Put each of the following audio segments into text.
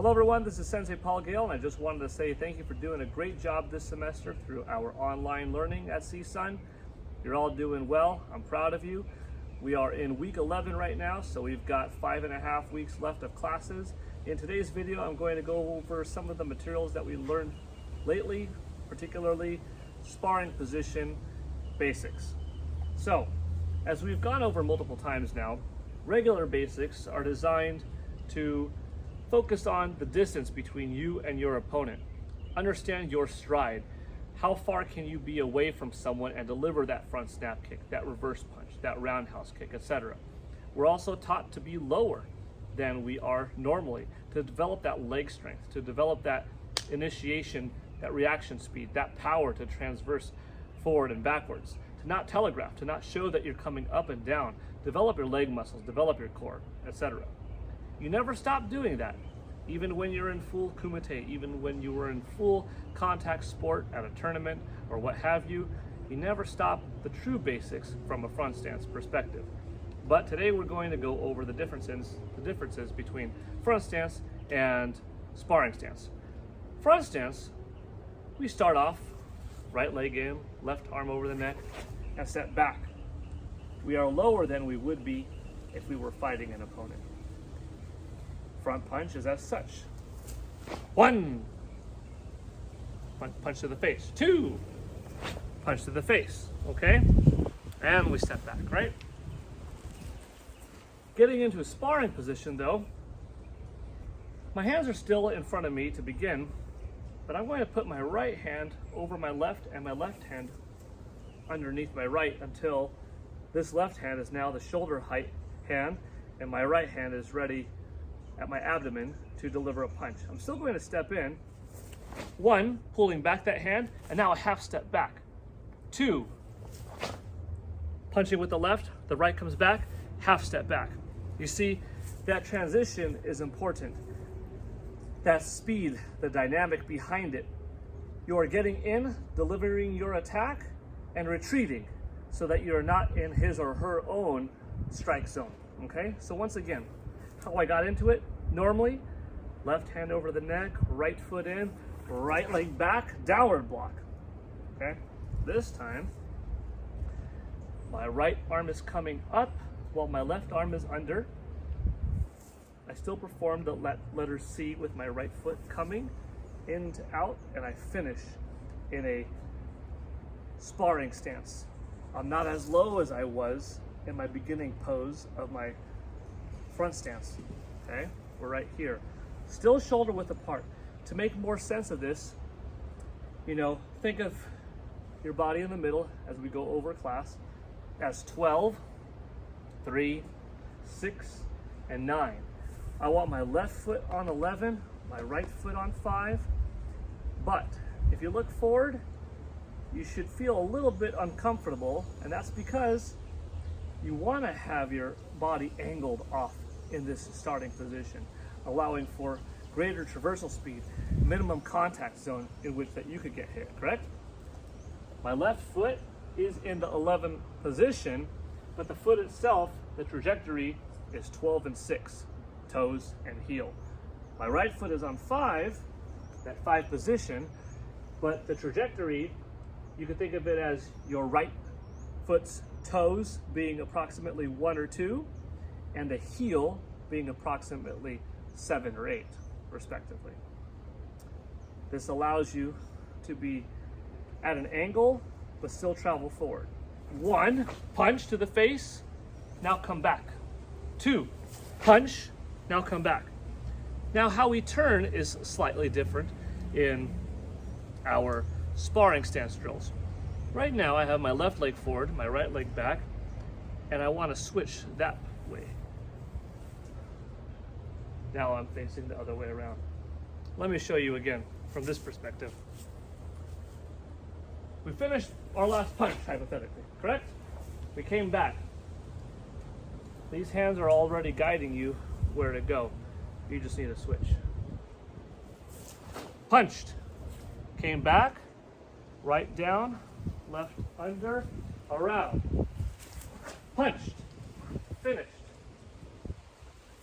Hello everyone, this is Sensei Gale, and I just wanted to say thank you for doing a great job this semester through our online learning at CSUN. You're all doing well. I'm proud of you. We are in week 11 right now, so we've got 5.5 weeks left of classes. In today's video, I'm going to go over some of the materials that we learned lately, particularly sparring position basics. So, as we've gone over multiple times now, regular basics are designed to focus on the distance between you and your opponent. Understand your stride. How far can you be away from someone and deliver that front snap kick, that reverse punch, that roundhouse kick, etc. We're also taught to be lower than we are normally, to develop that leg strength, to develop that initiation, that reaction speed, that power to transverse forward and backwards, to not telegraph, to not show that you're coming up and down, develop your leg muscles, develop your core, etc. You never stop doing that, even when you're in full kumite, even when you were in full contact sport at a tournament or what have you. You never stop the true basics from a front stance perspective. But today we're going to go over the differences between front stance and sparring stance. Front stance, we start off right leg in, left arm over the neck, and step back. We are lower than we would be if we were fighting an opponent. Front punch is as such. 1, punch to the face. 2, punch to the face, okay? And we step back, right? Getting into a sparring position though, my hands are still in front of me to begin, but I'm going to put my right hand over my left and my left hand underneath my right until this left hand is now the shoulder height hand and my right hand is ready at my abdomen to deliver a punch. I'm still going to step in. 1, pulling back that hand, and now a half step back. 2, punching with the left, the right comes back, half step back. You see, that transition is important. That speed, the dynamic behind it. You are getting in, delivering your attack, and retreating so that you're not in his or her own strike zone, okay? So once again, how I got into it, normally, left hand over the neck, right foot in, right leg back, downward block, okay? This time, my right arm is coming up while my left arm is under. I still perform the letter C with my right foot coming in to out, and I finish in a sparring stance. I'm not as low as I was in my beginning pose of my front stance, okay? We're right here. Still shoulder width apart. To make more sense of this, think of your body in the middle as we go over class as 12, 3, 6, and 9. I want my left foot on 11, my right foot on 5, but if you look forward, you should feel a little bit uncomfortable, and that's because you want to have your body angled off in this starting position, allowing for greater traversal speed, minimum contact zone in which that you could get hit, correct? My left foot is in the 11 position, but the foot itself, the trajectory is 12 and 6, toes and heel. My right foot is on 5, that 5 position, but the trajectory, you can think of it as your right foot's toes being approximately 1 or 2, and the heel being approximately 7 or 8, respectively. This allows you to be at an angle, but still travel forward. 1, punch to the face, now come back. 2, punch, now come back. Now how we turn is slightly different in our sparring stance drills. Right now I have my left leg forward, my right leg back, and I want to switch that way. Now I'm facing the other way around. Let me show you again from this perspective. We finished our last punch, hypothetically, correct? We came back. These hands are already guiding you where to go. You just need to switch. Punched. Came back, right down, left under, around. Punched. Finished.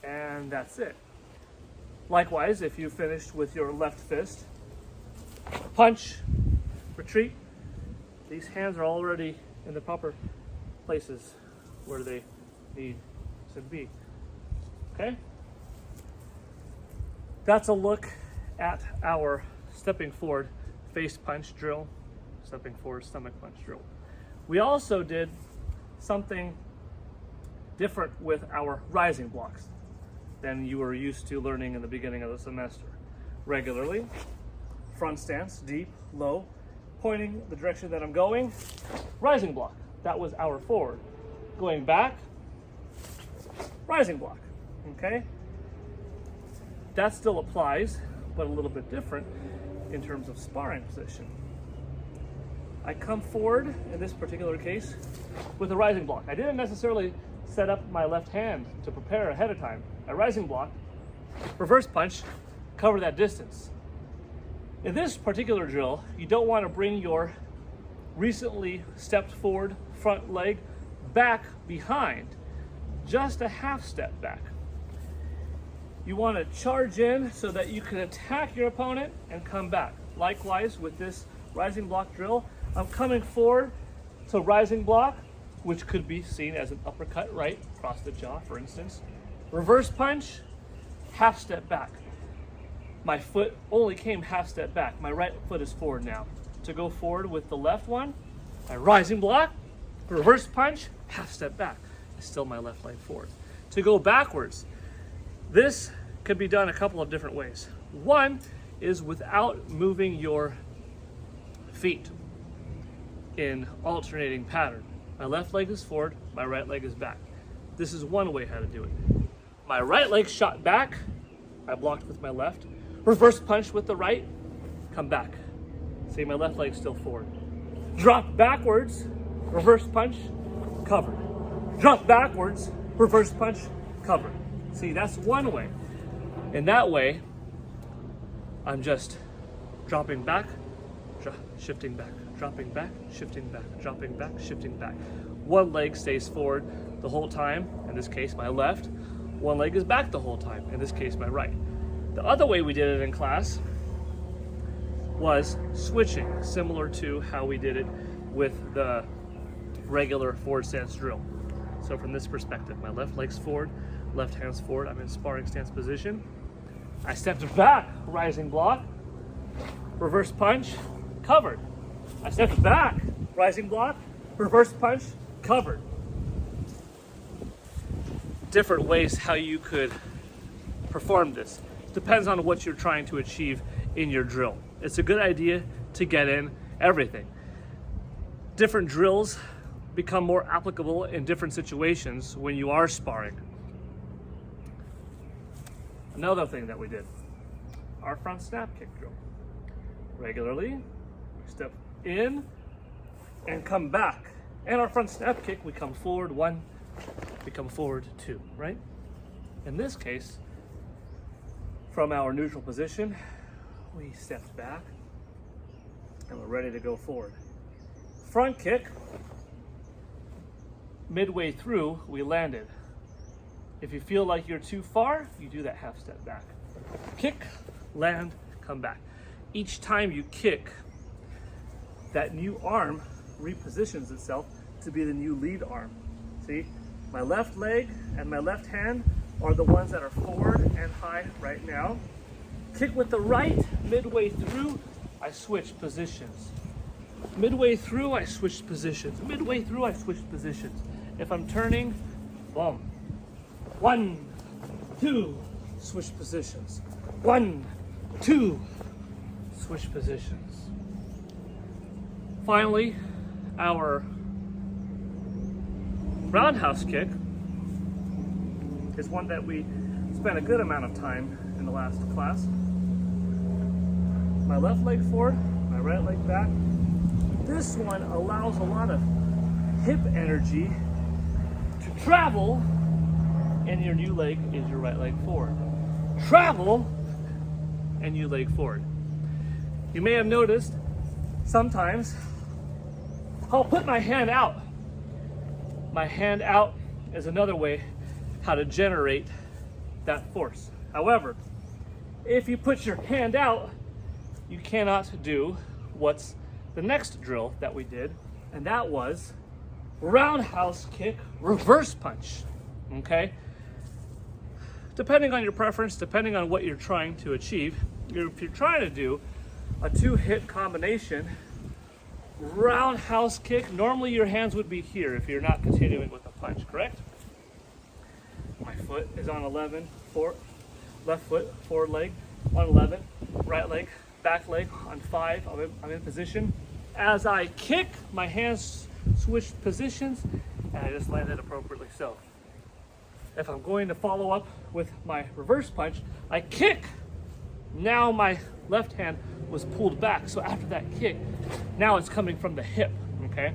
And that's it. Likewise, if you finished with your left fist, punch, retreat, these hands are already in the proper places where they need to be. Okay? That's a look at our stepping forward face punch drill, stepping forward stomach punch drill. We also did something different with our rising blocks than you were used to learning in the beginning of the semester. Regularly, front stance, deep, low, pointing the direction that I'm going, rising block. That was our forward. Going back, rising block, okay? That still applies, but a little bit different in terms of sparring position. I come forward, in this particular case, with a rising block. I didn't necessarily set up my left hand to prepare ahead of time. A rising block, reverse punch, cover that distance. In this particular drill, you don't want to bring your recently stepped forward front leg back behind, just a half step back. You want to charge in so that you can attack your opponent and come back. Likewise, with this rising block drill, I'm coming forward to rising block, which could be seen as an uppercut right across the jaw, for instance. Reverse punch, half step back. My foot only came half step back. My right foot is forward now. To go forward with the left one, my rising block, reverse punch, half step back. It's still my left leg forward. To go backwards, this could be done a couple of different ways. One is without moving your feet in alternating pattern. My left leg is forward, my right leg is back. This is one way how to do it. My right leg shot back, I blocked with my left. Reverse punch with the right, come back. See, my left leg's still forward. Drop backwards, reverse punch, cover. Drop backwards, reverse punch, cover. See, that's one way. In that way, I'm just dropping back, shifting back, dropping back, shifting back, dropping back, shifting back. One leg stays forward the whole time, in this case my left. One leg is back the whole time, in this case my right. The other way we did it in class was switching, similar to how we did it with the regular forward stance drill. So from this perspective, my left leg's forward, left hand's forward, I'm in sparring stance position. I stepped back, rising block, reverse punch, covered. I stepped back, rising block, reverse punch, covered. Different ways how you could perform this. Depends on what you're trying to achieve in your drill. It's a good idea to get in everything. Different drills become more applicable in different situations when you are sparring. Another thing that we did, our front snap kick drill. Regularly, we step in and come back. And our front snap kick, we come forward one, we come forward two, right? In this case, from our neutral position, we stepped back and we're ready to go forward. Front kick, midway through, we landed. If you feel like you're too far, you do that half step back. Kick, land, come back. Each time you kick, that new arm repositions itself to be the new lead arm. See, my left leg and my left hand are the ones that are forward and high right now. Kick with the right, midway through, I switch positions. Midway through, I switch positions. Midway through, I switch positions. If I'm turning, boom. 1, 2, switch positions. 1, 2, switch positions. Finally, our roundhouse kick is one that we spent a good amount of time in the last class. My left leg forward, my right leg back. This one allows a lot of hip energy to travel, and your new leg is your right leg forward. Travel, and new leg forward. You may have noticed sometimes I'll put my hand out. My hand out is another way how to generate that force. However, If you put your hand out, you cannot do what's the next drill that we did, and that was roundhouse kick, reverse punch, okay? Depending on your preference, depending on what you're trying to achieve, if you're trying to do a 2-hit combination, roundhouse kick, normally your hands would be here if you're not continuing with a punch, correct? My foot is on 11, left foot, forward leg on 11, right leg, back leg on 5. I'm in position. As I kick, my hands switch positions, and I just landed appropriately so. If I'm going to follow up with my reverse punch, I kick. Now my left hand was pulled back, so after that kick, now it's coming from the hip, okay?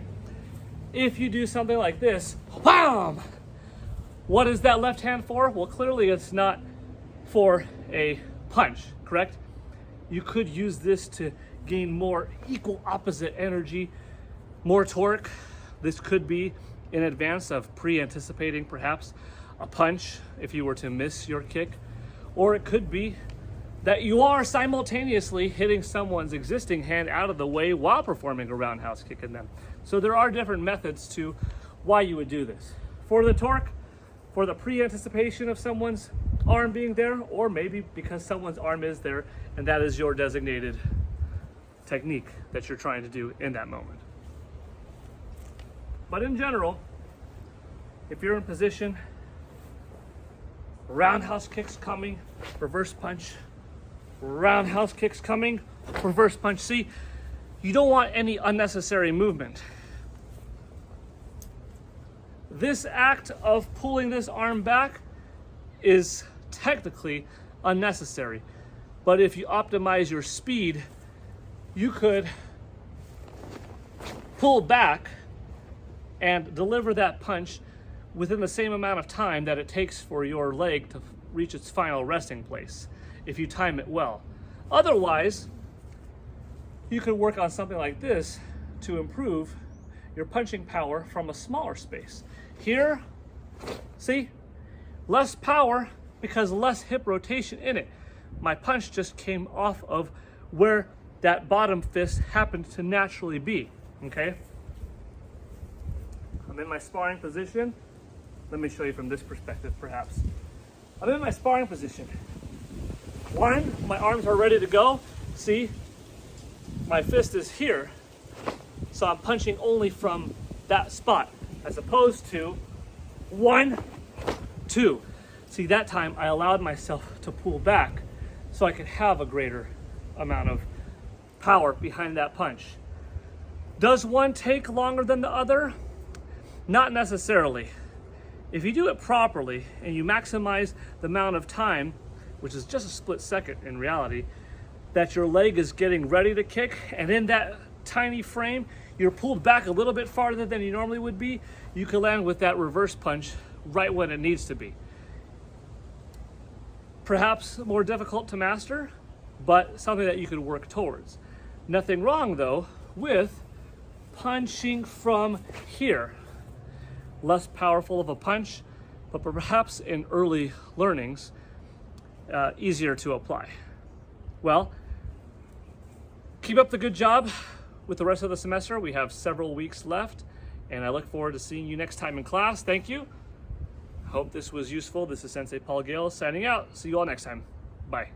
If you do something like this, bam! What is that left hand for? Well, clearly it's not for a punch, correct? You could use this to gain more equal opposite energy, more torque. This could be in advance of pre-anticipating perhaps a punch if you were to miss your kick, or it could be that you are simultaneously hitting someone's existing hand out of the way while performing a roundhouse kick in them. So there are different methods to why you would do this. For the torque, for the pre-anticipation of someone's arm being there, or maybe because someone's arm is there and that is your designated technique that you're trying to do in that moment. But in general, if you're in position, roundhouse kicks coming, reverse punch, roundhouse kicks coming, reverse punch. See, you don't want any unnecessary movement. This act of pulling this arm back is technically unnecessary, but if you optimize your speed, you could pull back and deliver that punch within the same amount of time that it takes for your leg to reach its final resting place, if you time it well. Otherwise, you could work on something like this to improve your punching power from a smaller space. Here, see, less power because less hip rotation in it. My punch just came off of where that bottom fist happened to naturally be, okay? I'm in my sparring position. Let me show you from this perspective, perhaps. I'm in my sparring position. One, my arms are ready to go. See, my fist is here. So I'm punching only from that spot, as opposed to 1, 2. See, that time I allowed myself to pull back so I could have a greater amount of power behind that punch. Does one take longer than the other? Not necessarily. If you do it properly and you maximize the amount of time, which is just a split second in reality, that your leg is getting ready to kick, and in that tiny frame, you're pulled back a little bit farther than you normally would be, you can land with that reverse punch right when it needs to be. Perhaps more difficult to master, but something that you could work towards. Nothing wrong, though, with punching from here. Less powerful of a punch, but perhaps in early learnings, easier to apply. Well, keep up the good job with the rest of the semester. We have several weeks left, and I look forward to seeing you next time in class. Thank you. Hope this was useful. This is Sensei Gale signing out. See you all next time. Bye.